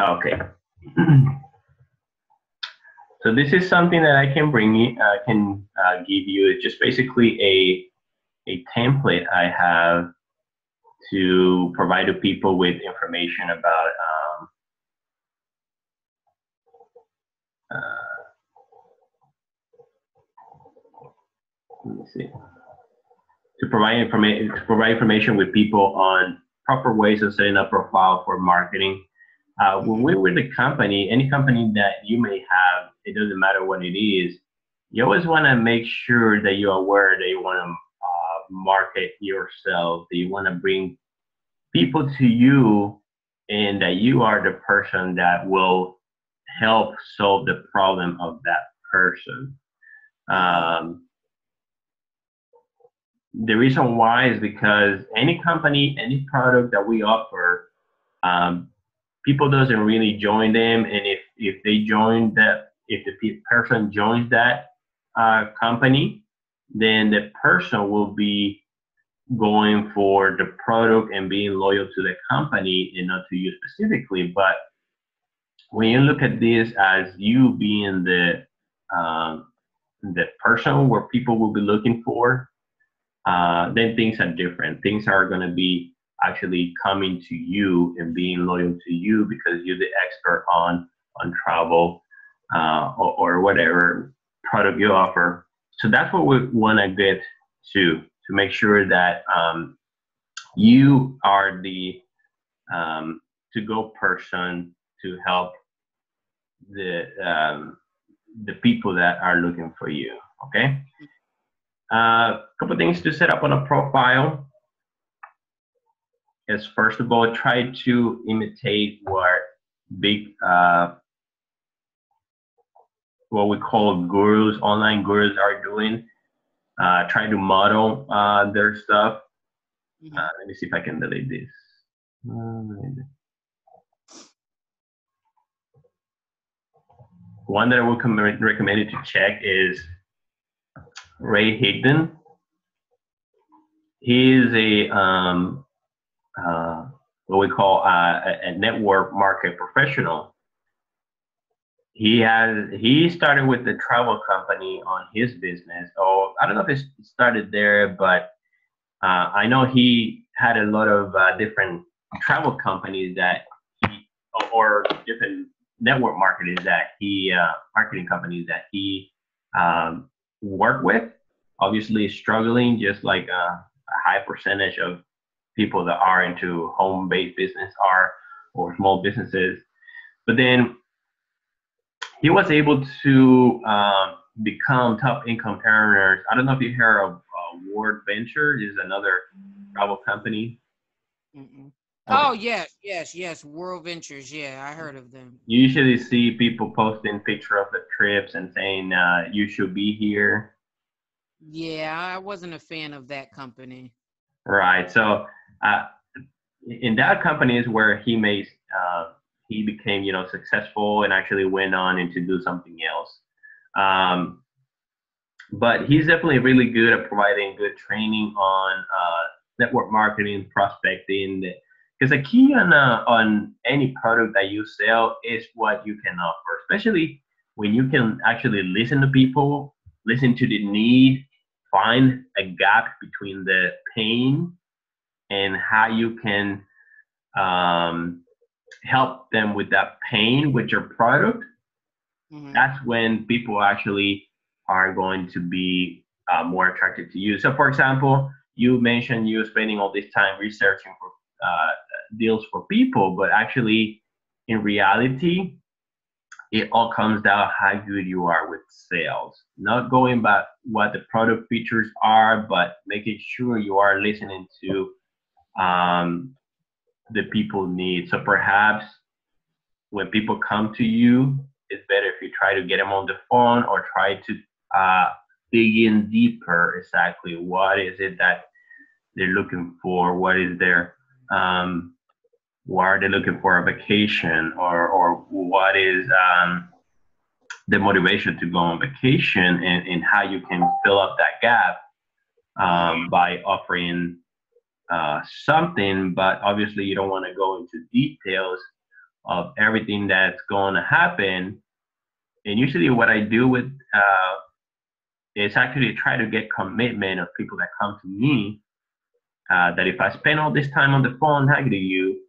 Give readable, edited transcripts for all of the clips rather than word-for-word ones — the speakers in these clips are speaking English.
Okay. So this is something that I can bring you, give you. It's just basically a template I have to provide to people with information about let me see, to provide information with people on proper ways of setting up profile for marketing. When we're with a company, any company that you may have, it doesn't matter what it is, you always want to make sure that you're aware that you want to market yourself, that you want to bring people to you, and that you are the person that will help solve the problem of that person. The reason why is because any company, any product that we offer, people doesn't really join them, and if they join that, if the person joins that company, then the person will be going for the product and being loyal to the company and not to you specifically. But when you look at this as you being the person where people will be looking for, then things are different. Things are going to be actually coming to you and being loyal to you because you're the expert on travel or whatever product you offer. So that's what we want to get to make sure that you are the to-go person to help the people that are looking for you. Okay. A couple things to set up on a profile is, first of all, try to imitate what big what we call gurus, online gurus are doing. Try to model their stuff. Let me see if I can delete this. One that I would recommend you to check is Ray Higdon. He is a what we call a network market professional. He started with the travel company on his business. Oh, I don't know if it started there, but I know he had a lot of different travel companies that or different network marketing companies that he worked with. Obviously struggling, just like a high percentage of people that are into home-based business are, or small businesses. But then he was able to become top income earners. I don't know if you heard of World Venture, is another travel company. Okay. Oh, yes. World Ventures. Yeah, I heard of them. You usually see people posting picture of the trips and saying, you should be here. Yeah, I wasn't a fan of that company. Right. So in that company is where he became, successful and actually went on and to do something else. But he's definitely really good at providing good training on network marketing, prospecting. Because the key on any product that you sell is what you can offer, especially when you can actually listen to people, listen to the need, find a gap between the pain and how you can help them with that pain with your product. That's when people actually are going to be more attracted to you. So, for example, you mentioned you spending all this time researching for deals for people, but actually, in reality, it all comes down how good you are with sales. Not going by what the product features are, but making sure you are listening to the people need. So perhaps when people come to you, it's better if you try to get them on the phone or try to dig in deeper. Exactly what is it that they're looking for? What is their why are they looking for a vacation, or what is the motivation to go on vacation, and how you can fill up that gap by offering something. But obviously you don't want to go into details of everything that's going to happen. And usually what I do with is actually try to get commitment of people that come to me, that if I spend all this time on the phone talking to you,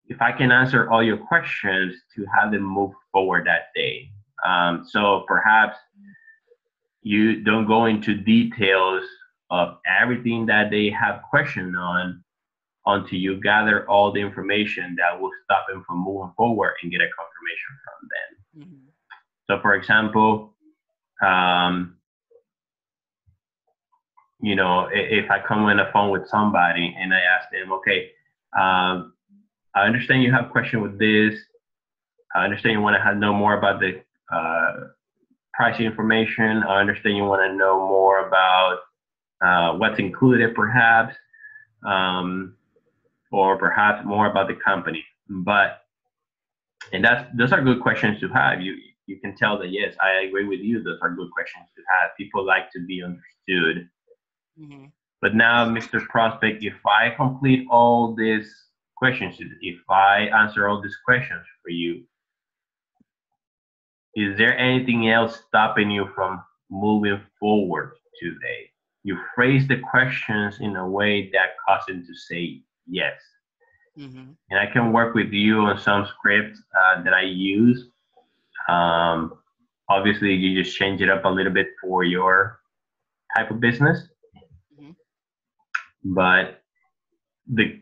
if I can answer all your questions to have them move forward that day. So perhaps you don't go into details of everything that they have questions on until you gather all the information that will stop them from moving forward and get a confirmation from them. Mm-hmm. So for example, you know, if I come on the phone with somebody and I ask them, okay, I understand you have a question with this. I understand you want to know more about the pricing information. I understand you want to know more about what's included, perhaps, or perhaps more about the company. And those are good questions to have. You can tell that, yes, I agree with you. Those are good questions to have. People like to be understood. Mm-hmm. But now, Mr. Prospect, if I complete all these questions, if I answer all these questions for you, is there anything else stopping you from moving forward today? You phrase the questions in a way that causes them to say yes. Mm-hmm. And I can work with you on some scripts that I use. Obviously, you just change it up a little bit for your type of business. Mm-hmm. But the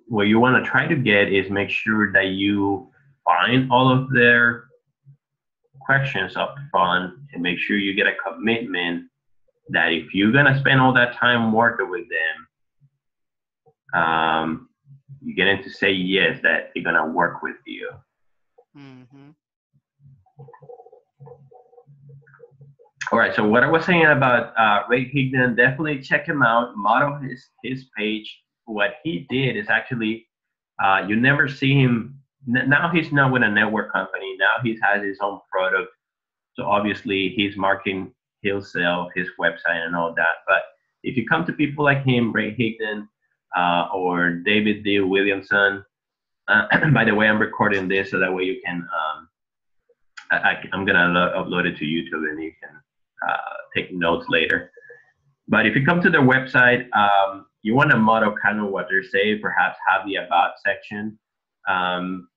what you want to try to get is make sure that you find all of their questions up front and make sure you get a commitment that if you're going to spend all that time working with them, you get them to say yes, that they're going to work with you. Mm-hmm. All right, so what I was saying about Ray Higdon, definitely check him out, model his page. What he did is actually, you never see him, now he's not with a network company, now he has his own product. So obviously he's marketing himself, his website and all that. But if you come to people like him, Ray Higdon, or David D. Williamson, by the way, I'm recording this so that way you can, I'm gonna upload it to YouTube and you can take notes later. But if you come to their website, you want to model kind of what they're saying, perhaps have the about section. On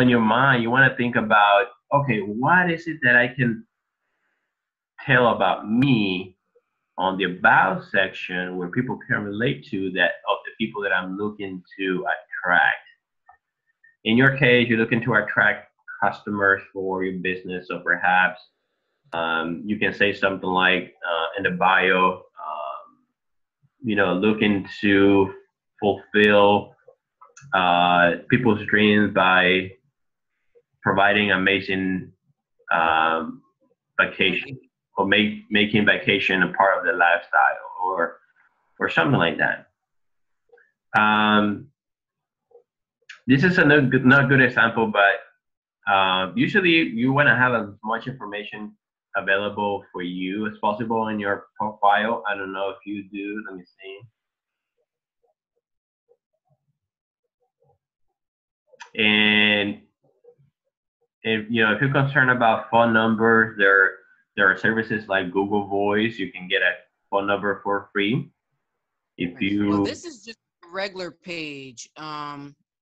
your mind, you want to think about, okay, what is it that I can tell about me on the about section where people can relate to that of the people that I'm looking to attract. In your case, you're looking to attract customers for your business, so perhaps you can say something like in the bio, you know, looking to fulfill people's dreams by providing amazing vacation, or making vacation a part of their lifestyle, or something like that. This is a not good example, but usually you want to have as much information available for you as possible in your profile. I don't know if you do. Let me see. And if if you're concerned about phone numbers, there are services like Google Voice. You can get a phone number for free. If you well, this is just a regular page.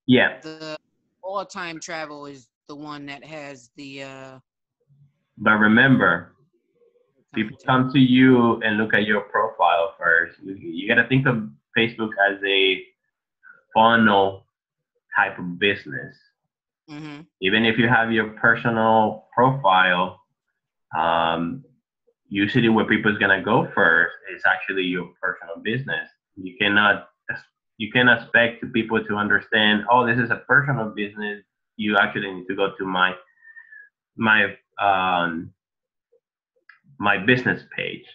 Yeah. The all-time travel is the one that has the. But remember, people come to you and look at your profile first. You got to think of Facebook as a funnel type of business. Mm-hmm. Even if you have your personal profile, usually where people's gonna go first is actually your personal business. You cannot expect people to understand, oh, this is a personal business. You actually need to go to my business page.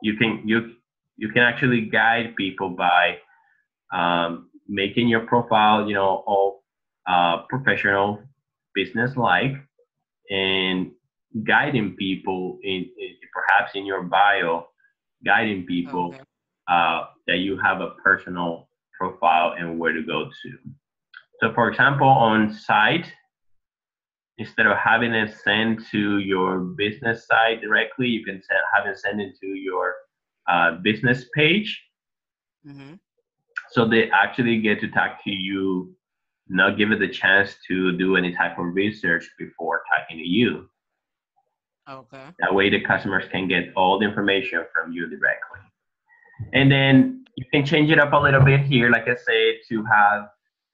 You can actually guide people by making your profile, all professional, business-like and guiding people in perhaps in your bio, guiding people Okay. that you have a personal profile and where to go to. So for example, on site, instead of having it sent to your business site directly, you can have it sent it to your business page. Mm-hmm. So they actually get to talk to you, not give it the chance to do any type of research before talking to you. Okay. That way the customers can get all the information from you directly. And then you can change it up a little bit here, like I said, to have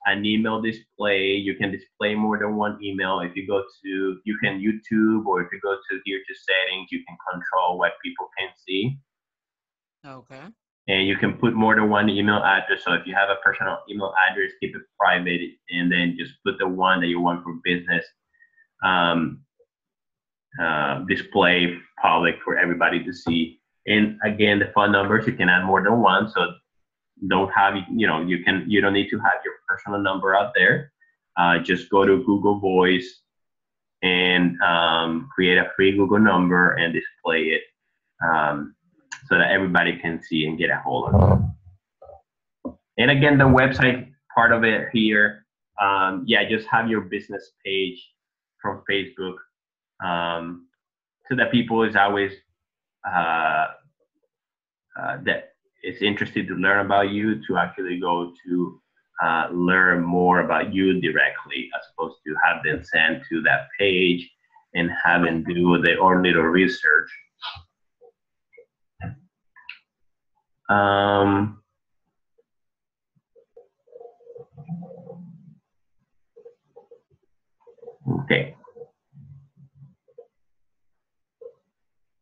an email display. You can display more than one email. If you go to, you can YouTube, or if you go to here to settings, you can control what people can see. Okay. And you can put more than one email address. So if you have a personal email address, keep it private, and then just put the one that you want for business. Display public for everybody to see. And again, the phone numbers, you can add more than one. So don't have, you don't need to have your personal number out there. Just go to Google Voice and create a free Google number and display it so that everybody can see and get a hold of it. And again, the website part of it here, just have your business page from Facebook, so that people is always that is interested to learn about you, to actually go to learn more about you directly, as opposed to have them send to that page and have them do their own little research. Okay.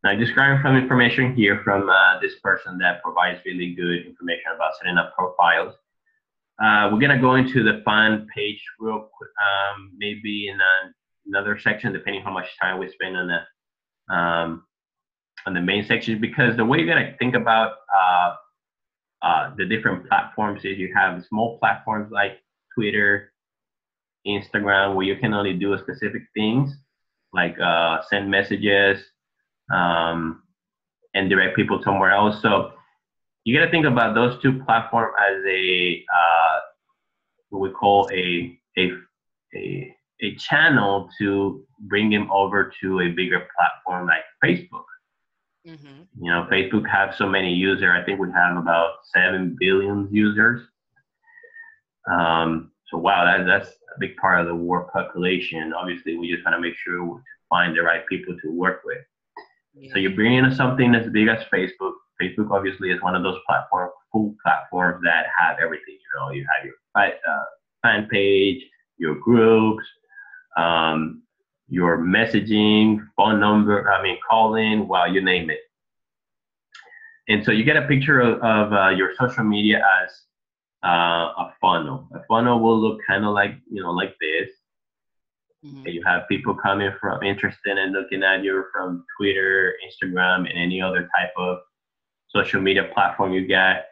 Now, just grabbing some information here from this person that provides really good information about setting up profiles. We're gonna go into the fan page real quick, maybe in another section, depending how much time we spend on the main section. Because the way you're gonna think about the different platforms is you have small platforms like Twitter, Instagram, where you can only do specific things like send messages and direct people somewhere else. So you got to think about those two platforms as a what we call a channel to bring them over to a bigger platform like Facebook. Mm-hmm. Facebook has so many users. I think we have about 7 billion users. So wow, that's a big part of the world population. Obviously, we just want to make sure to find the right people to work with. Yeah. So you bring in something as big as Facebook. Facebook obviously is one of those cool platforms that have everything. You have your fan page, your groups, your messaging, phone number, calling, you name it. And so you get a picture of your social media as a funnel. A funnel will look kind of like this. Mm-hmm. And you have people coming from interested and looking at you from Twitter, Instagram, and any other type of social media platform you got.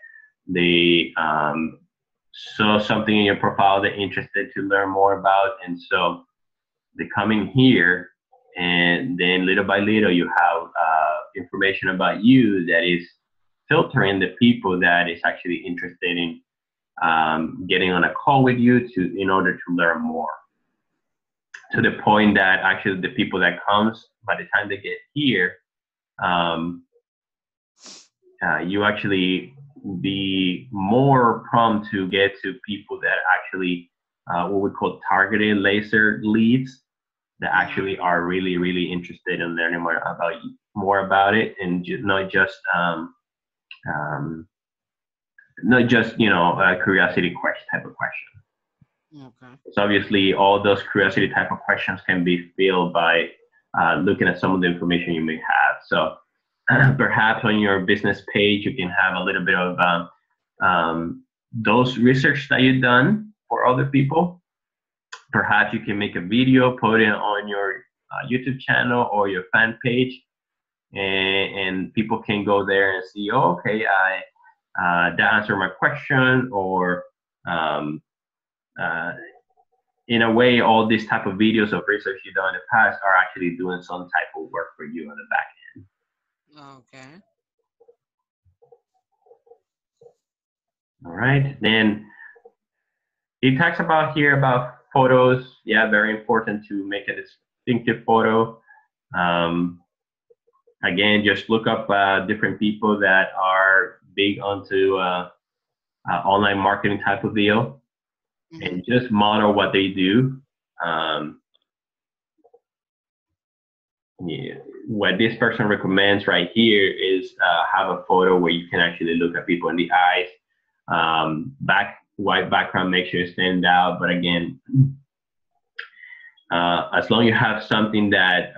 They saw something in your profile they're interested to learn more about, and so they come in here, and then little by little you have information about you that is filtering the people that is actually interested in getting on a call with you in order to learn more. To the point that actually the people that comes, by the time they get here, you actually be more prompt to get to people that actually what we call targeted laser leads, that actually are really, really interested in learning more about it, and not just a curiosity type of question. Okay. So obviously, all those curiosity type of questions can be filled by looking at some of the information you may have. So perhaps on your business page, you can have a little bit of those research that you've done for other people. Perhaps you can make a video, put it on your YouTube channel or your fan page, and people can go there and see, oh, okay, that answered my question, or in a way, all these type of videos of research you've done in the past are actually doing some type of work for you on the back end. Okay. All right. Then he talks about here about photos. Yeah, very important to make a distinctive photo. Again, just look up different people that are big onto online marketing type of deal, and just model what they do. Yeah, what this person recommends right here is have a photo where you can actually look at people in the eyes. White background makes you stand out, but again, as long as you have something that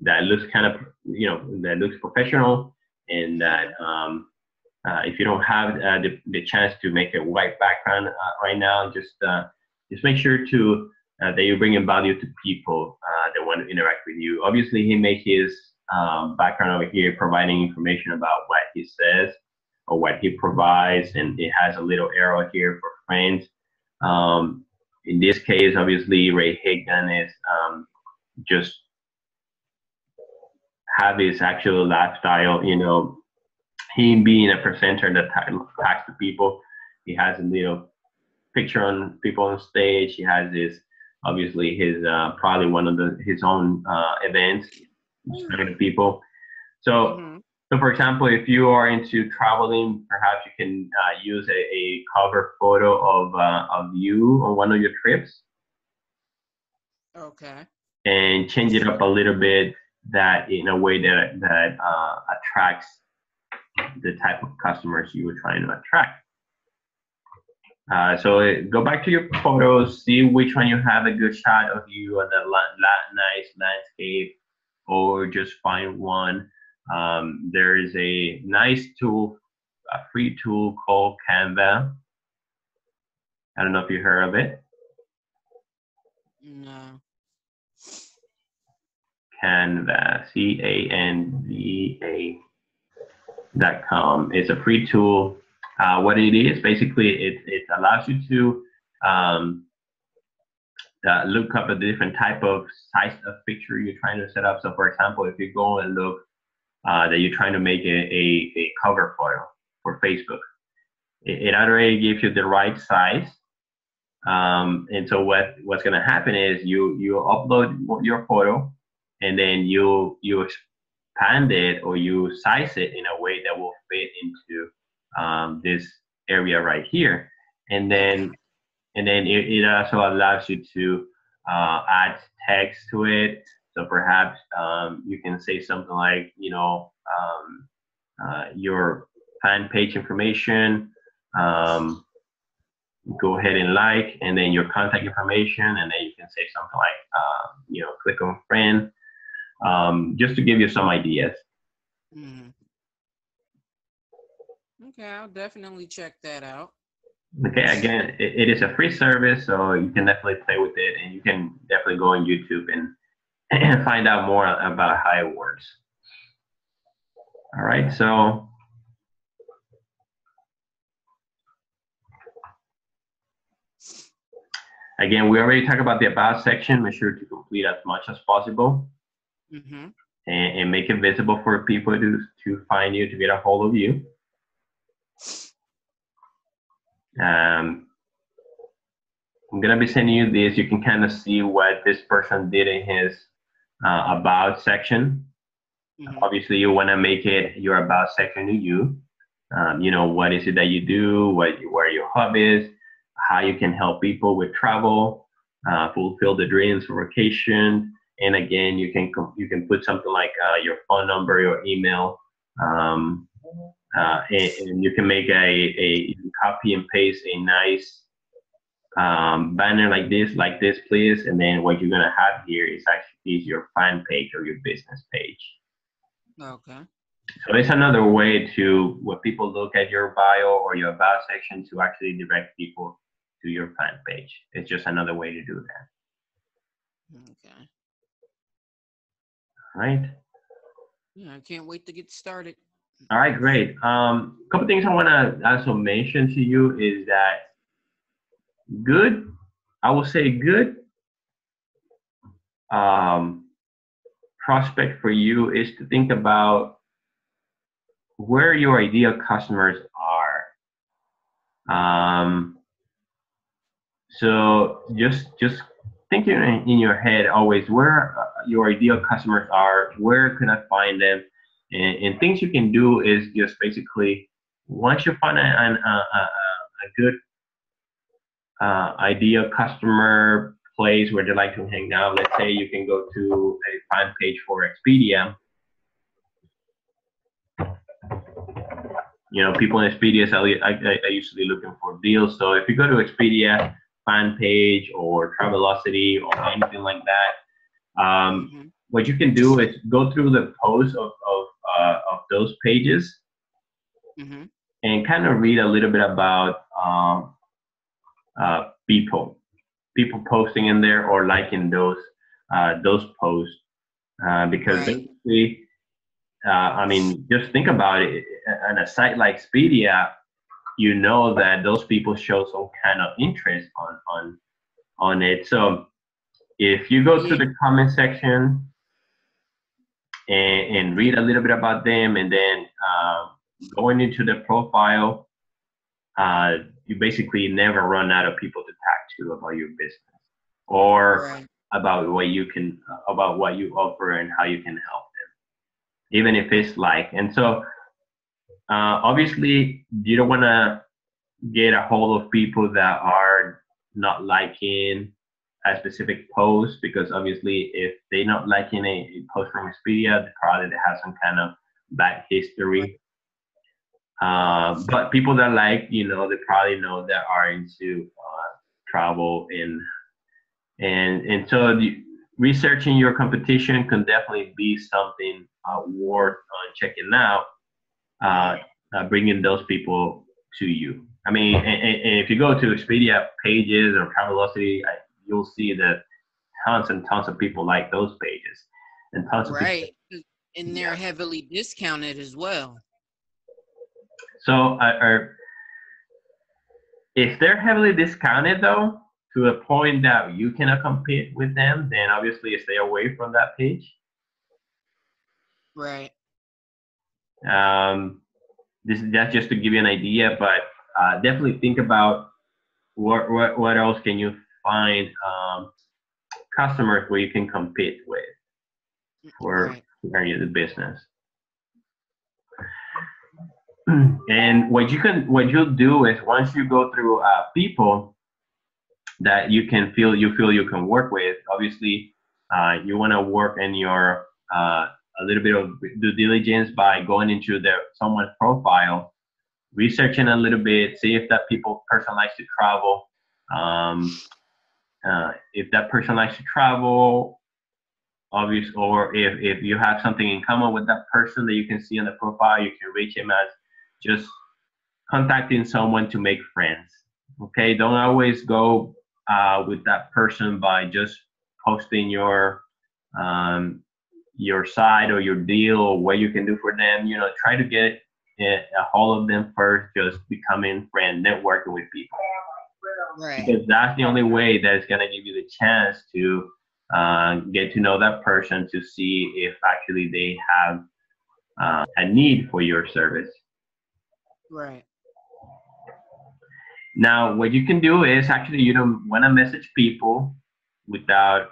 that looks kind of, that looks professional, and that if you don't have the chance to make a white background right now, just make sure to that you're bringing value to people that want to interact with you. Obviously, he made his background over here providing information about what he says or what he provides, and it has a little arrow here for friends. In this case, obviously, Ray Higdon is just have his actual lifestyle, him being a presenter that talks to people. He has a little picture on people on stage. He has obviously his probably one of his own events talking to people. So for example, if you are into traveling, perhaps you can use a cover photo of you on one of your trips. Okay. And change it up a little bit, that in a way that attracts the type of customers you were trying to attract. So go back to your photos, see which one you have a good shot of you on the nice landscape, or just find one. There is a nice tool, a free tool called Canva. I don't know if you heard of it. No. Canva, Canva.com. It's a free tool. What it is, basically, it allows you to look up a different type of size of picture you're trying to set up. So, for example, if you go and look that you're trying to make a cover photo for Facebook, it already gives you the right size. And so what's going to happen is you upload your photo, and then you expand it or you size it in a way that will fit into this area right here, and then it also allows you to add text to it. So perhaps you can say something like, your fan page information. Go ahead and like, and then your contact information, and then you can say something like, click on friend, just to give you some ideas. Okay, I'll definitely check that out. Okay, again, it is a free service, so you can definitely play with it, and you can definitely go on YouTube and find out more about how it works. All right, so again, we already talked about the About section. Make sure to complete as much as possible, and make it visible for people to find you, to get a hold of you. I'm going to be sending you this. You can kind of see what this person did in his About section. Obviously, you want to make it your About section to you. What is it that you do, what are your hobbies, how you can help people with travel, fulfill the dreams for vacation. And again, you can put something like your phone number, your email, and you can make a copy and paste a nice banner like this, please. And then what you're gonna have here is actually your fan page or your business page. Okay. So it's another way to, when people look at your bio or your About section, to actually direct people to your fan page. It's just another way to do that. Okay. All right. Yeah, I can't wait to get started. All right, great. Couple things I want to also mention to you is that good I would say good um, prospect for you is to think about where your ideal customers are. So just thinking in your head always where your ideal customers are, where can I find them, and things you can do is just basically once you find a good ideal customer place where they like to hang out. Let's say you can go to a fan page for Expedia. You know, people in Expedia, I usually looking for deals. So if you go to Expedia fan page or Travelocity or anything like that, what you can do is go through the posts of those pages and kind of read a little bit about people posting in there or liking those posts because basically, I mean, just think about it. On a site like Expedia, you know that those people show some kind of interest on it. So if you go to the comment section and read a little bit about them, and then going into the profile, you basically never run out of people to talk to about your business or about what you can, about what you offer and how you can help them, even if it's like. And so obviously you don't want to get a hold of people that are not liking a specific post, because obviously if they're not liking a post from Expedia, they probably have some kind of bad history. But people that like, you know, they probably know that are into travel and so researching your competition can definitely be something worth checking out. Bringing those people to you. I mean, and if you go to Expedia pages or Travelocity, you'll see that tons and tons of people like those pages, and tons of people. And they're heavily discounted as well. So, if they're heavily discounted though, to a point that you cannot compete with them, then obviously stay away from that page. Right. That's just to give you an idea, but definitely think about what else can you find customers where you can compete with for area of the business. And what you'll do is once you go through people that you feel you can work with, obviously you want to work in your a little bit of due diligence by going into someone's profile, researching a little bit, see if that person likes to travel. If that person likes to travel, obviously, or if you have something in common with that person that you can see on the profile, you can reach him as just contacting someone to make friends. Okay, don't always go with that person by just posting your side or your deal or what you can do for them. You know, try to get a hold of them first, just becoming friend, networking with people. Because that's the only way that it's going to give you the chance to get to know that person, to see if actually they have a need for your service. Right. Now, what you can do is actually you don't want to message people without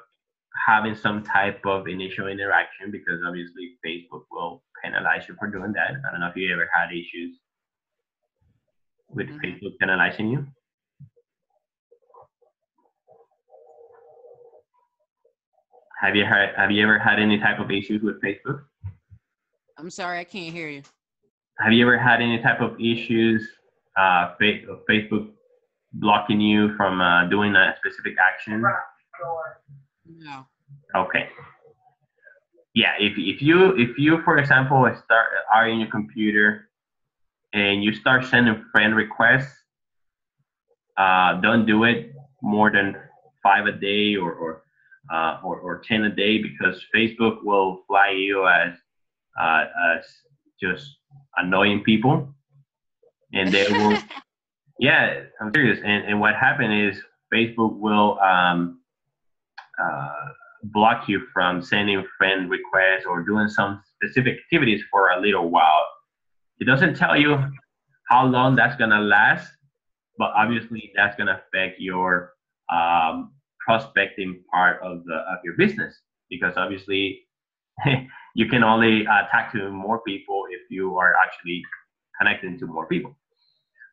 having some type of initial interaction, because obviously Facebook will penalize you for doing that. I don't know if you ever had issues with Facebook penalizing you. Have you ever had any type of issues with Facebook? I'm sorry, I can't hear you. Have you ever had any type of issues, Facebook blocking you from doing a specific action? No. Okay. Yeah, if you for example are in your computer and you start sending friend requests, don't do it more than 5 a day or 10 a day, because Facebook will flag you as just annoying people, and they will. Yeah, I'm serious. And what happened is Facebook will block you from sending friend requests or doing some specific activities for a little while. It doesn't tell you how long that's gonna last, but obviously that's gonna affect your prospecting part of your business, because obviously you can only talk to more people if you are actually connecting to more people.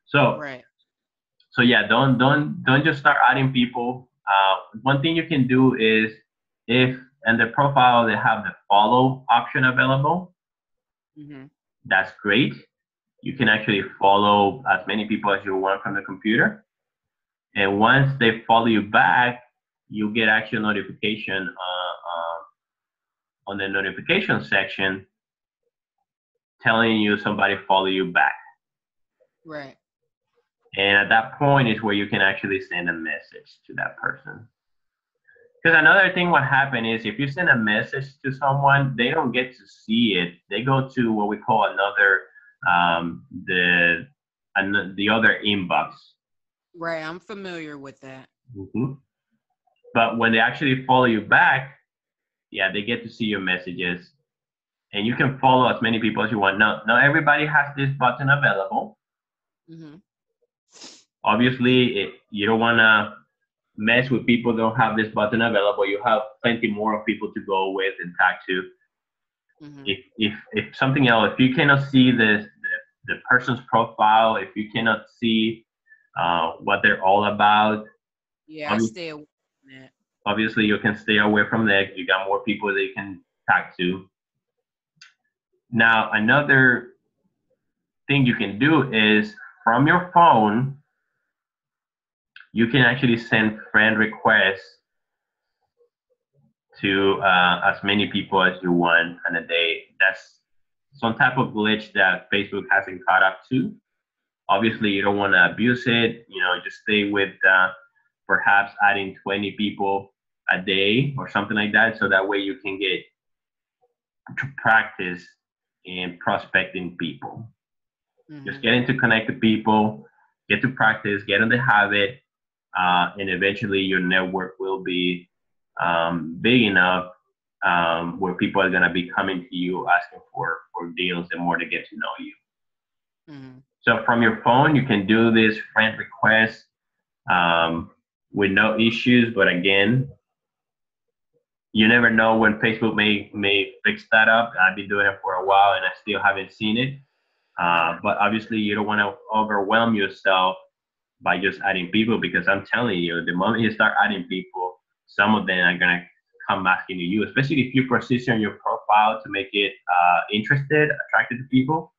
So Right. so yeah, don't just start adding people. One thing you can do is, if in the profile they have the follow option available, Mm-hmm. that's great. You can actually follow as many people as you want from the computer. And once they follow you back, you get actual notification on the notification section telling you somebody follow you back. Right. And at that point is where you can actually send a message to that person. Because another thing what happened is, if you send a message to someone, they don't get to see it. They go to what we call another the other inbox. Right. I'm familiar with that. Mm-hmm. But when they actually follow you back, yeah, they get to see your messages, and you can follow as many people as you want. Now, not everybody has this button available. Mm-hmm. Obviously, you don't want to mess with people that don't have this button available. You have plenty more of people to go with and talk to. Mm-hmm. If something else, if you cannot see the person's profile, if you cannot see what they're all about, Yeah, I stay away from that. obviously you can stay away from that. You got more people that you can talk to. Now, another thing you can do is, from your phone, you can actually send friend requests to as many people as you want in a day. That's some type of glitch that Facebook hasn't caught up to. Obviously, you don't want to abuse it. Just stay with perhaps adding 20 people a day or something like that, so that way you can get to practice in prospecting people. Mm-hmm. Just getting to connect to people, get to practice, get in the habit, and eventually your network will be big enough where people are going to be coming to you asking for deals and more to get to know you. Mm-hmm. So from your phone, you can do this friend request with no issues. But again, you never know when Facebook may fix that up. I've been doing it for a while and I still haven't seen it. But obviously, you don't want to overwhelm yourself by just adding people, because I'm telling you, the moment you start adding people, some of them are going to come asking you, especially if you position your profile to make it interested, attracted to people.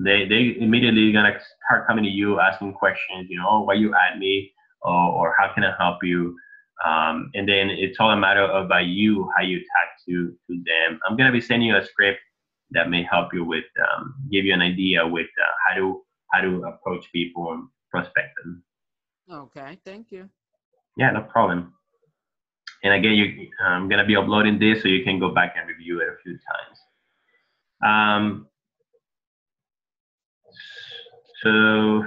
They immediately going to start coming to you asking questions, oh, why you add me, or how can I help you? And then it's all a matter of by you, how you talk to them. I'm going to be sending you a script that may help you with, give you an idea with how to approach people and prospect them. Okay, thank you. Yeah, no problem. And again, I'm going to be uploading this so you can go back and review it a few times. So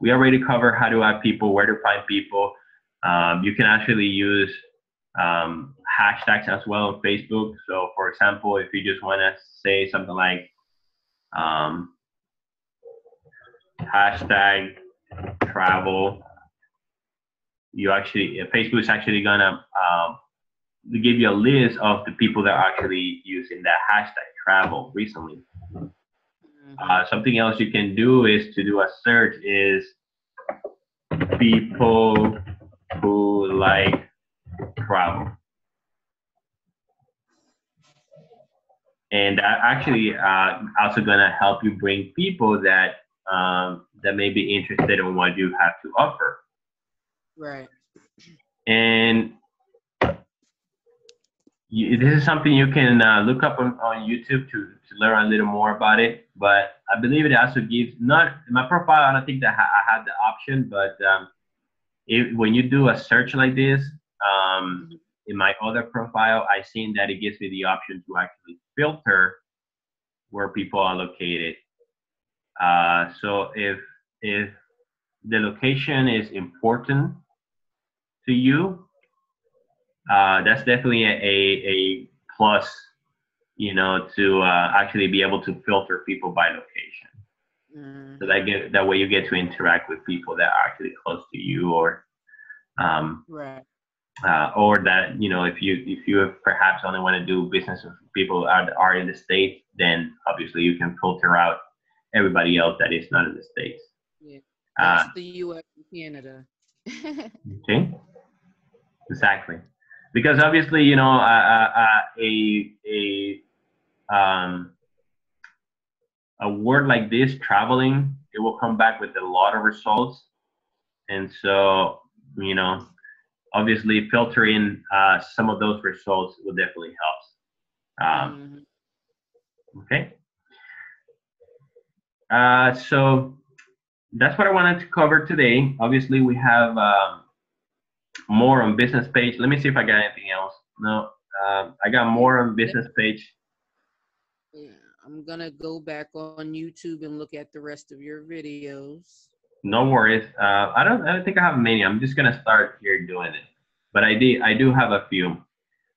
we already covered how to add people, where to find people. You can actually use hashtags as well on Facebook. So for example, if you just want to say something like hashtag travel, Facebook is actually gonna give you a list of the people that are actually using that hashtag travel recently. Something else you can do is to do a search is people who like travel. And that actually also gonna help you bring people that that may be interested in what you have to offer. Right. And this is something you can look up on YouTube to learn a little more about it. But I believe it also gives, not in my profile, I don't think that I have the option, but when you do a search like this, in my other profile, I've seen that it gives me the option to actually filter where people are located. So if the location is important, to you, that's definitely a plus, you know, to actually be able to filter people by location. So that way you get to interact with people that are actually close to you, Right. or that, you know, if you perhaps only want to do business with people that are in the States, then obviously you can filter out everybody else that is not in the States. Yeah. Uh, That's the U.S. and Canada. okay, exactly, because obviously, you know, um, a word like this, traveling, it will come back with a lot of results, and so, you know, obviously filtering some of those results will definitely help. Okay. So that's what I wanted to cover today. Obviously, we have more on business page. Let me see if I got anything else. No, I got more on business page. Yeah, I'm gonna go back on YouTube and look at the rest of your videos. No worries. I don't think I have many. I'm just gonna start here doing it. But I do have a few.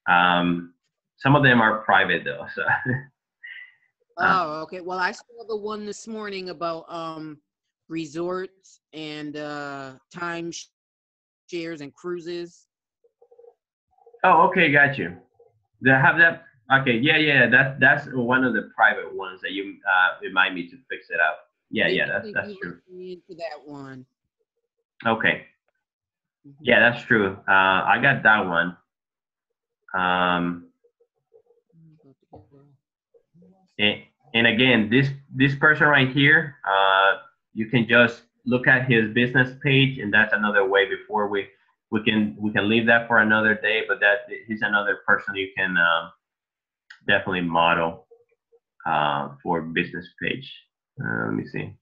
Some of them are private though. So. Oh, okay. Well, I saw the one this morning about resorts and time shares and cruises. Oh, okay, got you. They have that. Okay, yeah. That's one of the private ones that you remind me to fix it up. Yeah, Maybe that's you true. look into that one. Okay, yeah, that's true. I got that one. Um, and, and again, this person right here, you can just look at his business page, and that's another way. Before we can leave that for another day, but that he's another person you can definitely model for business page. Let me see.